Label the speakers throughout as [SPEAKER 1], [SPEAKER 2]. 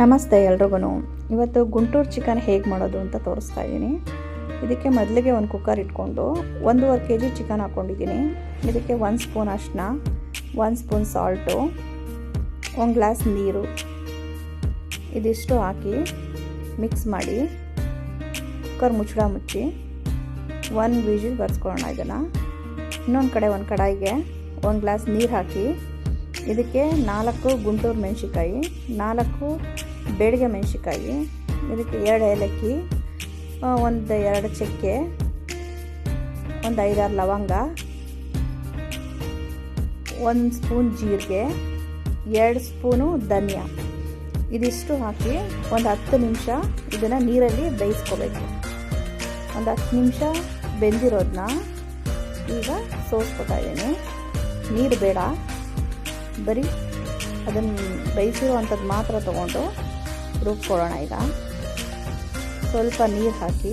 [SPEAKER 1] ನಮಸ್ತೆ ಎಲ್ರಿಗೂ. ಇವತ್ತು ಗುಂಟೂರು ಚಿಕನ್ ಹೇಗೆ ಮಾಡೋದು ಅಂತ ತೋರಿಸ್ತಾ ಇದ್ದೀನಿ. ಇದಕ್ಕೆ ಮೊದಲಿಗೆ ಒಂದು ಕುಕ್ಕರ್ ಇಟ್ಕೊಂಡು 1.5 kg ಚಿಕನ್ ಹಾಕ್ಕೊಂಡಿದ್ದೀನಿ. ಇದಕ್ಕೆ 1 ಸ್ಪೂನ್ ಅರಿಶಿನ, 1 ಸ್ಪೂನ್ ಸಾಲ್ಟು, 1 ಗ್ಲಾಸ್ ನೀರು ಇದಿಷ್ಟು ಹಾಕಿ ಮಿಕ್ಸ್ ಮಾಡಿ ಕುಕ್ಕರ್ ಮುಚ್ಚಳ ಮುಚ್ಚಿ 1 ವಿಜಿಲ್ ಬರ್ಸ್ಕೊಳ್ಳೋಣ. ಇದನ್ನು ಇನ್ನೊಂದು ಕಡೆ ಒಂದು ಕಡಾಯಿಗೆ 1 ಗ್ಲಾಸ್ ನೀರು ಹಾಕಿ ಇದಕ್ಕೆ 4 ಗುಂಟೂರು ಮೆಣಸಿಕಾಯಿ, 4 ಬೇಡಿಗೆ ಮೆಣಸಿಕಾಯಿ, ಇದಕ್ಕೆ 2 ಏಲಕ್ಕಿ, 1-2 ಚಕ್ಕೆ, 5-6 ಲವಂಗ, 1 ಸ್ಪೂನ್ ಜೀರಿಗೆ, 2 ಸ್ಪೂನು ಧನಿಯಾ ಇದಿಷ್ಟು ಹಾಕಿ ಒಂದು 10 ನಿಮಿಷ ಇದನ್ನು ನೀರಲ್ಲಿ ಬೇಯಿಸ್ಕೋಬೇಕು. ಒಂದು 10 ನಿಮಿಷ ಬೆಂದಿರೋದನ್ನ ಈಗ ಸೋಸ್ಕೊತಾ ಇದ್ದೀನಿ. ನೀರು ಬೇಡ, ಬರೀ ಅದನ್ನು ಬೇಯಿಸಿರುವಂಥದ್ದು ಮಾತ್ರ ತೊಗೊಂಡು ರುಬ್ಕೊಳ್ಳೋಣ. ಈಗ ಸ್ವಲ್ಪ ನೀರು ಹಾಕಿ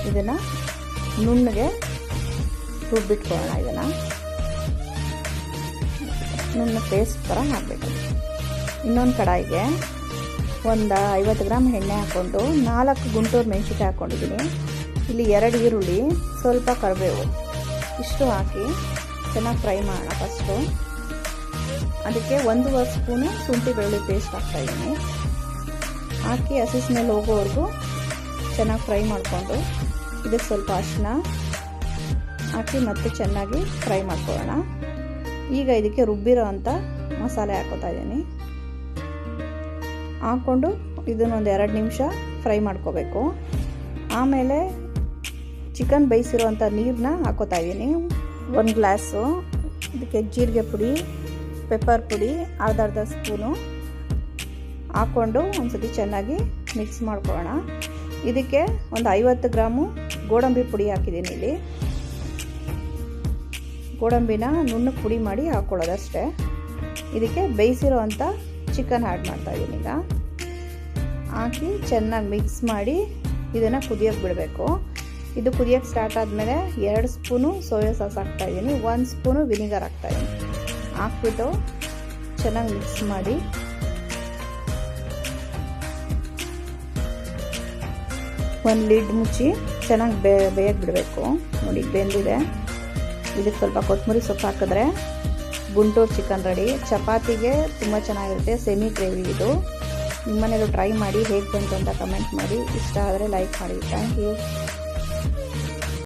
[SPEAKER 1] ಇದನ್ನು ನುಣ್ಣಗೆ ರುಬ್ಬಿಟ್ಕೊಳ್ಳೋಣ. ಇದನ್ನು ನುಣ್ಣ ಪೇಸ್ಟ್ ಥರ ಹಾಕಬೇಕು. ಇನ್ನೊಂದು ಕಡಾಯಿಗೆ ಒಂದು 50 ಗ್ರಾಮ್ ಎಣ್ಣೆ ಹಾಕ್ಕೊಂಡು 4 ಗುಂಟೂರು ಮೆಣಸಿಕಾಯಿ ಹಾಕ್ಕೊಂಡಿದ್ದೀನಿ. ಇಲ್ಲಿ 2 ಈರುಳ್ಳಿ, ಸ್ವಲ್ಪ ಕರಿಬೇವು ಇಷ್ಟು ಹಾಕಿ ಚೆನ್ನಾಗಿ ಫ್ರೈ ಮಾಡೋಣ. ಫಸ್ಟು ಅದಕ್ಕೆ 1 ಸ್ಪೂನು ಶುಂಠಿ ಬೆಳ್ಳುಳ್ಳಿ ಪೇಸ್ಟ್ ಹಾಕ್ತಾಯಿದ್ದೀನಿ. ಹಾಕಿ ಹಸಿ ಸ್ಮೆಲ್ ಹೋಗೋವರೆಗೂ ಚೆನ್ನಾಗಿ ಫ್ರೈ ಮಾಡಿಕೊಂಡು ಇದಕ್ಕೆ ಸ್ವಲ್ಪ ಅರಿಶಿನ ಹಾಕಿ ಮತ್ತೆ ಚೆನ್ನಾಗಿ ಫ್ರೈ ಮಾಡ್ಕೊಳ್ಳೋಣ. ಈಗ ಇದಕ್ಕೆ ರುಬ್ಬಿರೋ ಅಂಥ ಮಸಾಲೆ ಹಾಕೋತಾ ಇದ್ದೀನಿ. ಹಾಕ್ಕೊಂಡು ಇದನ್ನೊಂದು 2 ನಿಮಿಷ ಫ್ರೈ ಮಾಡ್ಕೋಬೇಕು. ಆಮೇಲೆ ಚಿಕನ್ ಬೇಯಿಸಿರೋವಂಥ ನೀರನ್ನ ಹಾಕೋತಾ ಇದ್ದೀನಿ. 1 ಗ್ಲಾಸು. ಇದಕ್ಕೆ ಜೀರಿಗೆ ಪುಡಿ, ಪೆಪ್ಪರ್ ಪುಡಿ ಅರ್ಧ ಸ್ಪೂನು ಹಾಕ್ಕೊಂಡು ಒಂದ್ಸತಿ ಚೆನ್ನಾಗಿ ಮಿಕ್ಸ್ ಮಾಡ್ಕೊಳ್ಳೋಣ. ಇದಕ್ಕೆ ಒಂದು 50 ಗ್ರಾಮು ಗೋಡಂಬಿ ಪುಡಿ ಹಾಕಿದ್ದೀನಿ. ಇಲ್ಲಿ ಗೋಡಂಬಿನ ನುಣ್ಣಗೆ ಪುಡಿ ಮಾಡಿ ಹಾಕ್ಕೊಳ್ಳೋದಷ್ಟೇ. ಇದಕ್ಕೆ ಬೇಯಿಸಿರೋ ಅಂಥ ಚಿಕನ್ ಆ್ಯಡ್ ಮಾಡ್ತಾಯಿದ್ದೀನಿ. ಈಗ ಹಾಕಿ ಚೆನ್ನಾಗಿ ಮಿಕ್ಸ್ ಮಾಡಿ ಇದನ್ನು ಕುದಿಯೋಕ್ಕೆ ಬಿಡಬೇಕು. ಇದು ಕುದಿಯೋಕ್ಕೆ ಸ್ಟಾರ್ಟ್ ಆದಮೇಲೆ 2 ಸ್ಪೂನು ಸೋಯಾ ಸಾಸ್ ಹಾಕ್ತಾಯಿದ್ದೀನಿ, 1 ಸ್ಪೂನು ವಿನಿಗರ್ ಹಾಕ್ತಾಯಿದ್ದೀನಿ. ಹಾಕ್ಬಿಟ್ಟು ಚೆನ್ನಾಗಿ ಮಿಕ್ಸ್ ಮಾಡಿ ಒಂದು ಲಿಡ್ ಮುಚ್ಚಿ ಚೆನ್ನಾಗಿ ಬೇಯಕ್ಕೆ ಬಿಡಬೇಕು. ನೋಡಿ ಬೆಂದಿದೆ. ಇದಕ್ಕೆ ಸ್ವಲ್ಪ ಕೊತ್ತಂಬರಿ ಸೊಪ್ಪು ಹಾಕಿದ್ರೆ ಗುಂಟೂರು ಚಿಕನ್ ರೆಡಿ. ಚಪಾತಿಗೆ ತುಂಬ ಚೆನ್ನಾಗಿರುತ್ತೆ. ಸೆಮಿ ಗ್ರೇವಿ ಇದು. ನಿಮ್ಮನೇಲೂ ಟ್ರೈ ಮಾಡಿ, ಹೇಗೆ ಬಂತು ಅಂತ ಕಮೆಂಟ್ ಮಾಡಿ. ಇಷ್ಟ ಆದರೆ ಲೈಕ್ ಮಾಡಿ. Thank you.